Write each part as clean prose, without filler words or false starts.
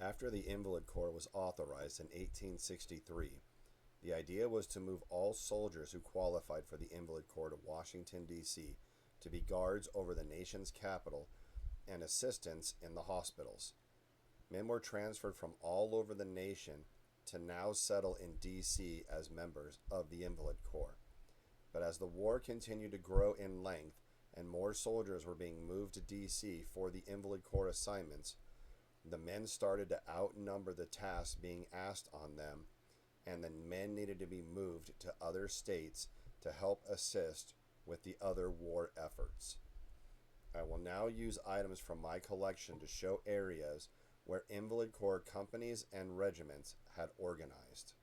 After the Invalid Corps was authorized in 1863, the idea was to move all soldiers who qualified for the Invalid Corps to Washington, D.C. to be guards over the nation's capital and assistants in the hospitals. Men were transferred from all over the nation to now settle in D.C. as members of the Invalid Corps. But as the war continued to grow in length and more soldiers were being moved to D.C. for the Invalid Corps assignments, the men started to outnumber the tasks being asked on them, and the men needed to be moved to other states to help assist with the other war efforts. I will now use items from my collection to show areas where Invalid Corps companies and regiments had organized.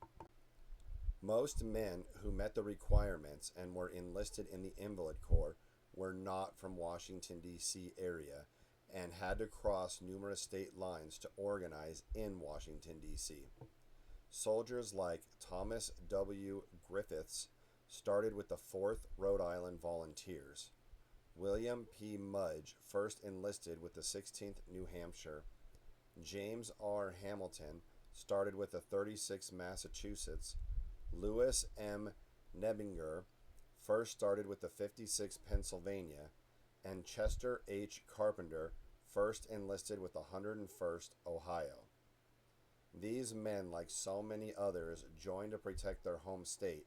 Most men who met the requirements and were enlisted in the Invalid Corps were not from Washington, D.C. area and had to cross numerous state lines to organize in Washington, D.C. Soldiers like Thomas W. Griffiths started with the 4th Rhode Island Volunteers. William P. Mudge first enlisted with the 16th New Hampshire. James R. Hamilton started with the 36th Massachusetts. Lewis M. Nebinger first started with the 56th Pennsylvania, and Chester H. Carpenter first enlisted with the 101st Ohio. These men, like so many others, joined to protect their home state,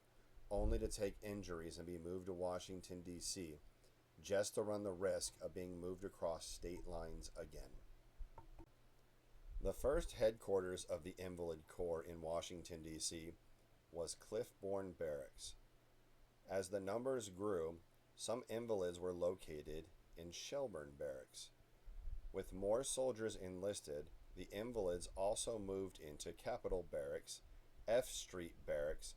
only to take injuries and be moved to Washington, D.C., just to run the risk of being moved across state lines again. The first headquarters of the Invalid Corps in Washington, D.C. was Clifbourne Barracks. As the numbers grew, some invalids were located in Shelburne Barracks. With more soldiers enlisted, the invalids also moved into Capitol Barracks, F Street Barracks,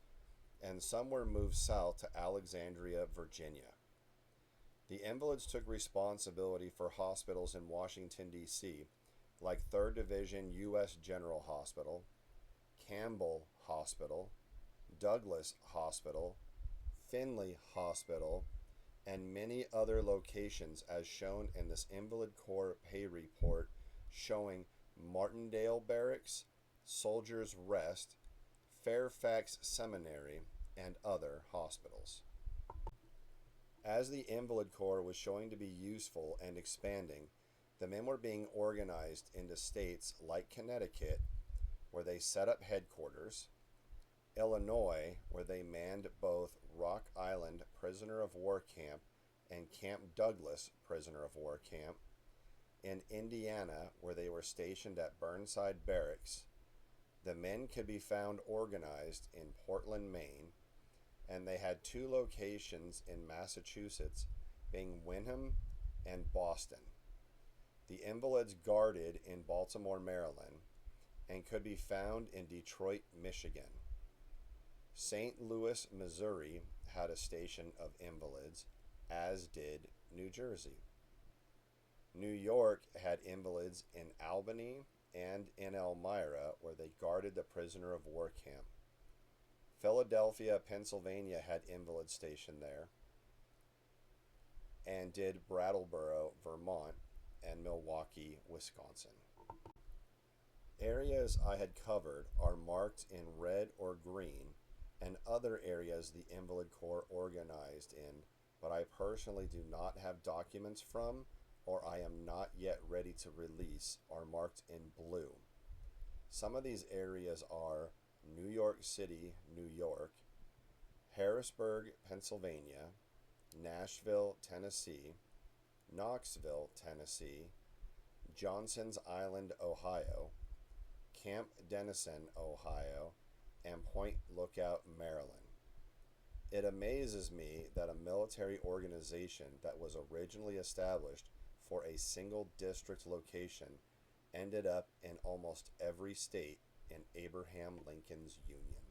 and some were moved south to Alexandria, Virginia. The invalids took responsibility for hospitals in Washington, D.C., like 3rd Division U.S. General Hospital, Campbell Hospital, Douglas Hospital, Finley Hospital, and many other locations as shown in this Invalid Corps pay report showing Martindale Barracks, Soldiers' Rest, Fairfax Seminary, and other hospitals. As the Invalid Corps was showing to be useful and expanding, the men were being organized into states like Connecticut, where they set up headquarters, Illinois, where they manned both Rock Island Prisoner of War Camp and Camp Douglas Prisoner of War Camp, in Indiana, where they were stationed at Burnside Barracks. The men could be found organized in Portland, Maine, and they had 2 locations in Massachusetts, being Wyndham and Boston. The invalids guarded in Baltimore, Maryland, and could be found in Detroit, Michigan. St. Louis, Missouri had a station of invalids, as did New Jersey. New York had invalids in Albany and in Elmira, where they guarded the prisoner of war camp. Philadelphia, Pennsylvania had invalids stationed there, and did Brattleboro, Vermont, and Milwaukee, Wisconsin. Areas I had covered are marked in red or green, and other areas the Invalid Corps organized in, but I personally do not have documents from, or I am not yet ready to release, are marked in blue. Some of these areas are New York City, New York, Harrisburg, Pennsylvania, Nashville, Tennessee, Knoxville, Tennessee, Johnson's Island, Ohio, Camp Dennison, Ohio, and Point Lookout, Maryland. It amazes me that a military organization that was originally established for a single district location ended up in almost every state in Abraham Lincoln's Union.